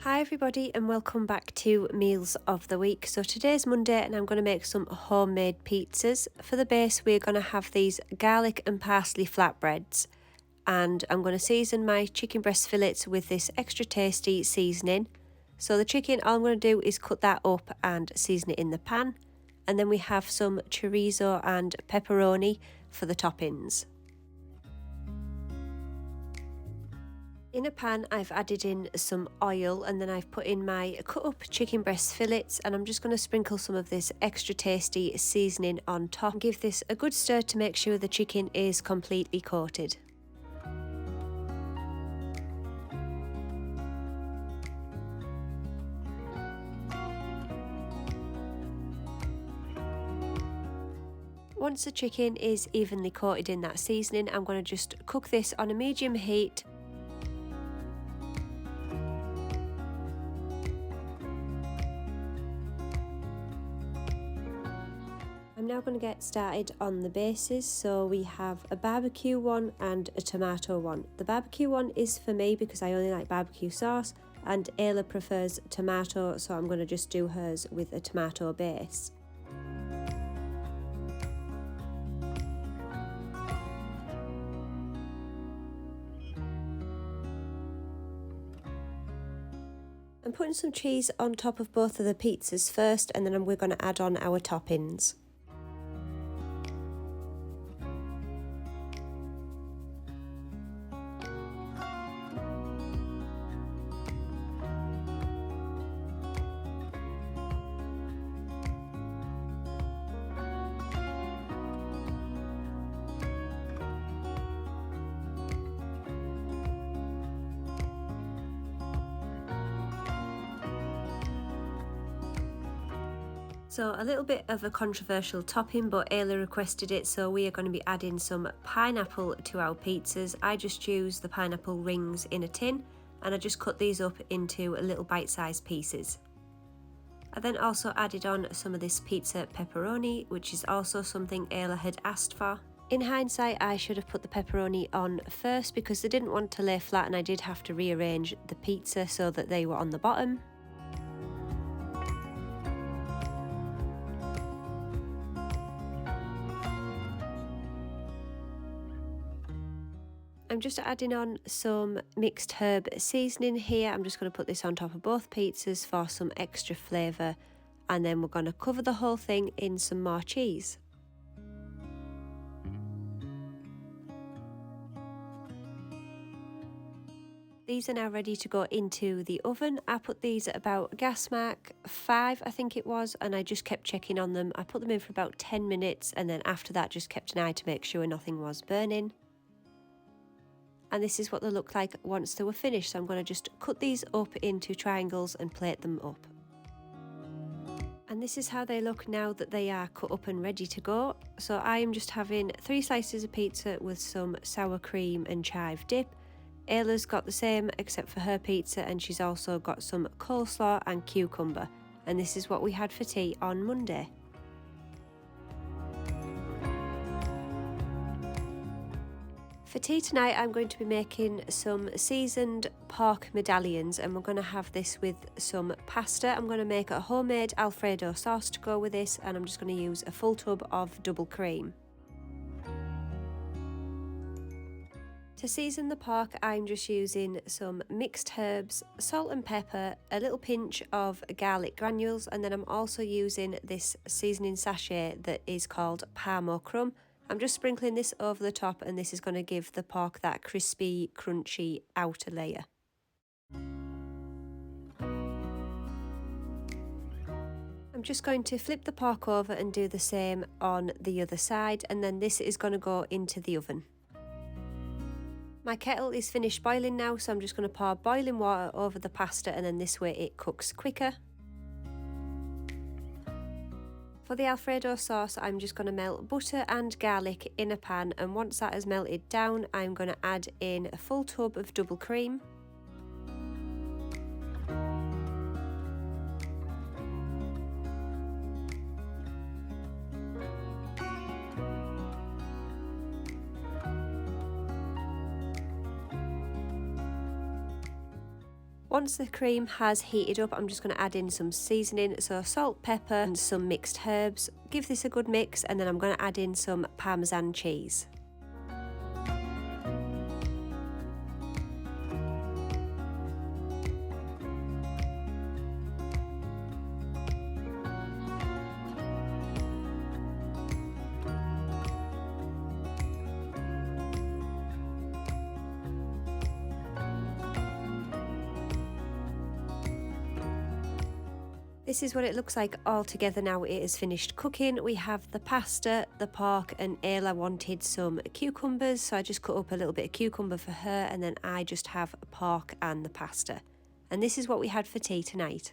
Hi everybody and welcome back to Meals of the Week. So today's Monday and I'm going to make some homemade pizzas. For the base we're going to have these garlic and parsley flatbreads, and I'm going to season my chicken breast fillets with this extra tasty seasoning. So the chicken, all I'm going to do is cut that up and season it in the pan, and then we have some chorizo and pepperoni for the toppings. In a pan I've added in some oil, and then I've put in my cut up chicken breast fillets, and I'm just going to sprinkle some of this extra tasty seasoning on top and give this a good stir to make sure the chicken is completely coated. Once the chicken is evenly coated in that seasoning, I'm going to just cook this on a medium heat. I'm now going to get started on the bases. So we have a barbecue one and a tomato one. The barbecue one is for me because I only like barbecue sauce, and Ayla prefers tomato, so I'm going to just do hers with a tomato base. I'm putting some cheese on top of both of the pizzas first, and then we're going to add on our toppings. So a little bit of a controversial topping, but Ayla requested it, so we are going to be adding some pineapple to our pizzas. I just use the pineapple rings in a tin, and I just cut these up into little bite-sized pieces. I then also added on some of this pizza pepperoni, which is also something Ayla had asked for. In hindsight, I should have put the pepperoni on first because they didn't want to lay flat, and I did have to rearrange the pizza so that they were on the bottom. I'm just adding on some mixed herb seasoning here. I'm just going to put this on top of both pizzas for some extra flavour, and then we're going to cover the whole thing in some more cheese. These are now ready to go into the oven. I put these at about gas mark 5, I think it was, and I just kept checking on them. I put them in for about 10 minutes, and then after that just kept an eye to make sure nothing was burning. And this is what they look like once they were finished. So I'm going to just cut these up into triangles and plate them up. And this is how they look now that they are cut up and ready to go. So I am just having 3 slices of pizza with some sour cream and chive dip. Ayla's got the same except for her pizza, and she's also got some coleslaw and cucumber. And this is what we had for tea on Monday. For tea tonight I'm going to be making some seasoned pork medallions, and we're going to have this with some pasta. I'm going to make a homemade Alfredo sauce to go with this, and I'm just going to use a full tub of double cream. To season the pork I'm just using some mixed herbs, salt and pepper, a little pinch of garlic granules, and then I'm also using this seasoning sachet that is called Parmo crumb. I'm just sprinkling this over the top, and this is going to give the pork that crispy, crunchy outer layer. I'm just going to flip the pork over and do the same on the other side, and then this is going to go into the oven. My kettle is finished boiling now, so I'm just going to pour boiling water over the pasta, and then this way it cooks quicker. For the Alfredo sauce, I'm just going to melt butter and garlic in a pan, and once that has melted down, I'm going to add in a full tub of double cream. Once the cream has heated up, I'm just going to add in some seasoning, so salt, pepper and some mixed herbs. Give this a good mix, and then I'm going to add in some Parmesan cheese. This is what it looks like all together now it is finished cooking. We have the pasta, the pork, and Ayla wanted some cucumbers, so I just cut up a little bit of cucumber for her, and then I just have pork and the pasta. And this is what we had for tea tonight.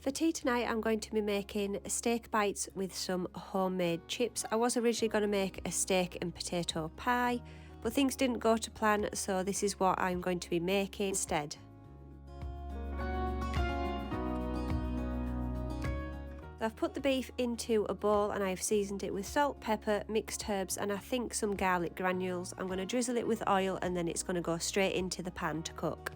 For tea tonight, I'm going to be making steak bites with some homemade chips. I was originally going to make a steak and potato pie, but things didn't go to plan, so this is what I'm going to be making instead. I've put the beef into a bowl and I've seasoned it with salt, pepper, mixed herbs, and I think some garlic granules. I'm going to drizzle it with oil and then it's going to go straight into the pan to cook.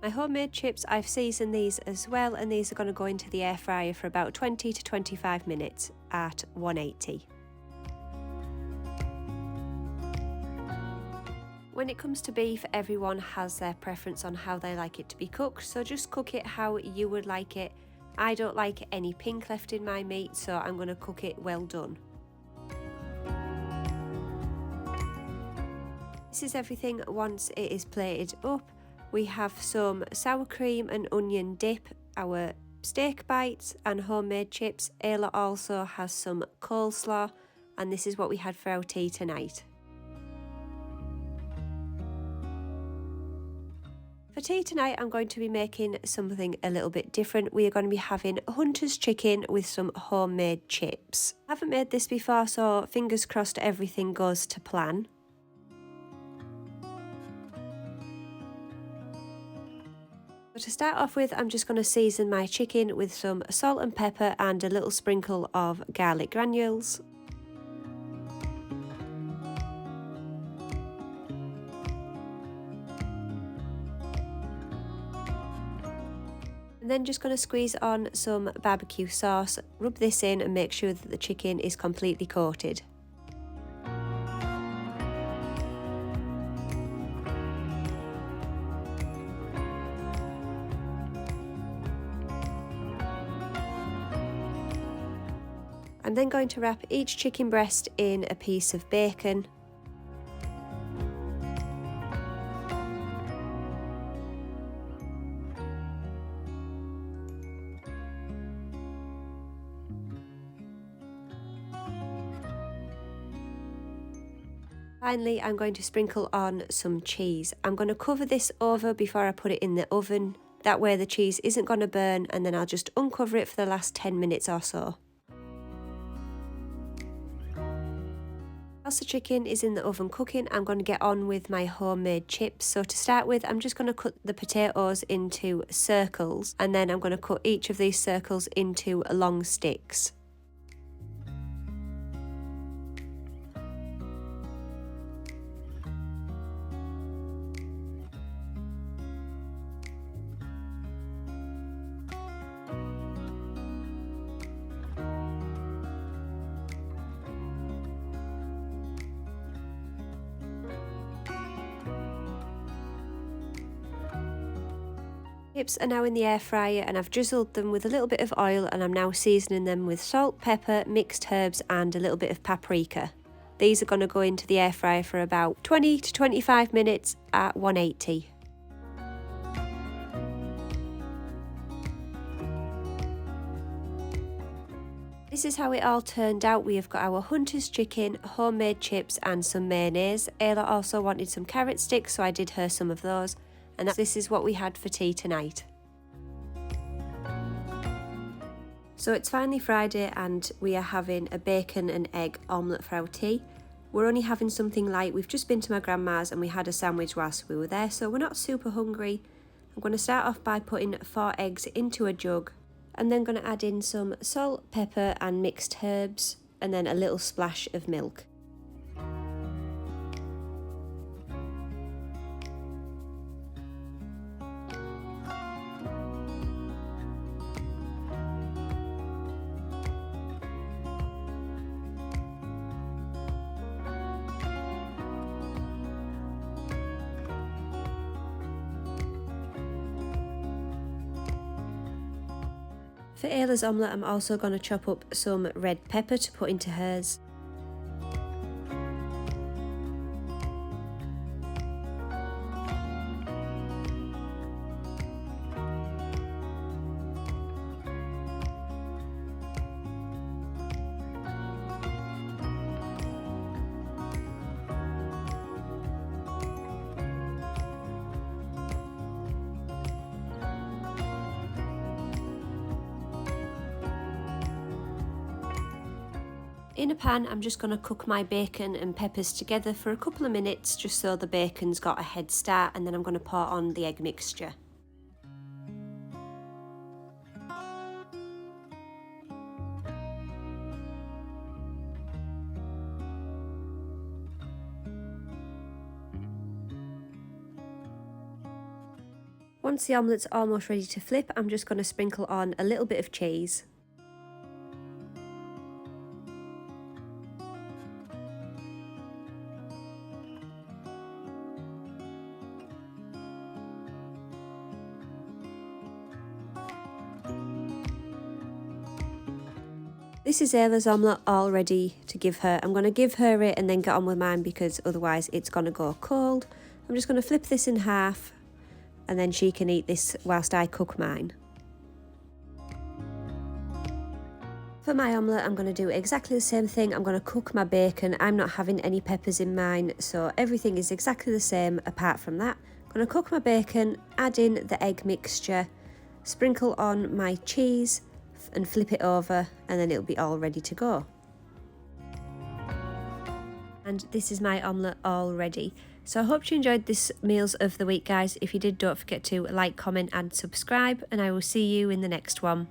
My homemade chips, I've seasoned these as well, and these are going to go into the air fryer for about 20 to 25 minutes at 180. When it comes to beef, everyone has their preference on how they like it to be cooked, so just cook it how you would like it. I don't like any pink left in my meat, so I'm going to cook it well done. This is everything once it is plated up. We have some sour cream and onion dip, our steak bites and homemade chips. Ayla also has some coleslaw, and this is what we had for our tea tonight. For tea tonight, I'm going to be making something a little bit different. We are going to be having Hunter's chicken with some homemade chips. I haven't made this before, so fingers crossed everything goes to plan. So to start off with, I'm just going to season my chicken with some salt and pepper and a little sprinkle of garlic granules. And then just going to squeeze on some barbecue sauce, rub this in and make sure that the chicken is completely coated. I'm then going to wrap each chicken breast in a piece of bacon. Finally, I'm going to sprinkle on some cheese. I'm going to cover this over before I put it in the oven. That way the cheese isn't going to burn, and then I'll just uncover it for the last 10 minutes or so. Whilst the chicken is in the oven cooking, I'm going to get on with my homemade chips. So to start with, I'm just going to cut the potatoes into circles, and then I'm going to cut each of these circles into long sticks. Chips are now in the air fryer, and I've drizzled them with a little bit of oil, and I'm now seasoning them with salt, pepper, mixed herbs and a little bit of paprika. These are going to go into the air fryer for about 20 to 25 minutes at 180. This is how it all turned out. We have got our Hunter's chicken, homemade chips and some mayonnaise. Ayla also wanted some carrot sticks, so I did her some of those. And this is what we had for tea tonight. So it's finally Friday and we are having a bacon and egg omelette for our tea. We're only having something light. We've just been to my grandma's and we had a sandwich whilst we were there, so we're not super hungry. I'm going to start off by putting 4 eggs into a jug, and then going to add in some salt, pepper and mixed herbs, and then a little splash of milk. For Ayla's omelette, I'm also going to chop up some red pepper to put into hers. In a pan, I'm just going to cook my bacon and peppers together for a couple of minutes just so the bacon's got a head start, and then I'm going to pour on the egg mixture. Once the omelette's almost ready to flip, I'm just going to sprinkle on a little bit of cheese. This is Ayla's omelette all ready to give her. I'm going to give her it and then get on with mine because otherwise it's going to go cold. I'm just going to flip this in half and then she can eat this whilst I cook mine. For my omelette, I'm going to do exactly the same thing. I'm going to cook my bacon. I'm not having any peppers in mine, so everything is exactly the same apart from that. I'm going to cook my bacon, add in the egg mixture, sprinkle on my cheese and flip it over, and then it'll be all ready to go. And this is my omelette all ready. So I hope you enjoyed this meals of the week, guys. If you did, don't forget to like, comment and subscribe, and I will see you in the next one.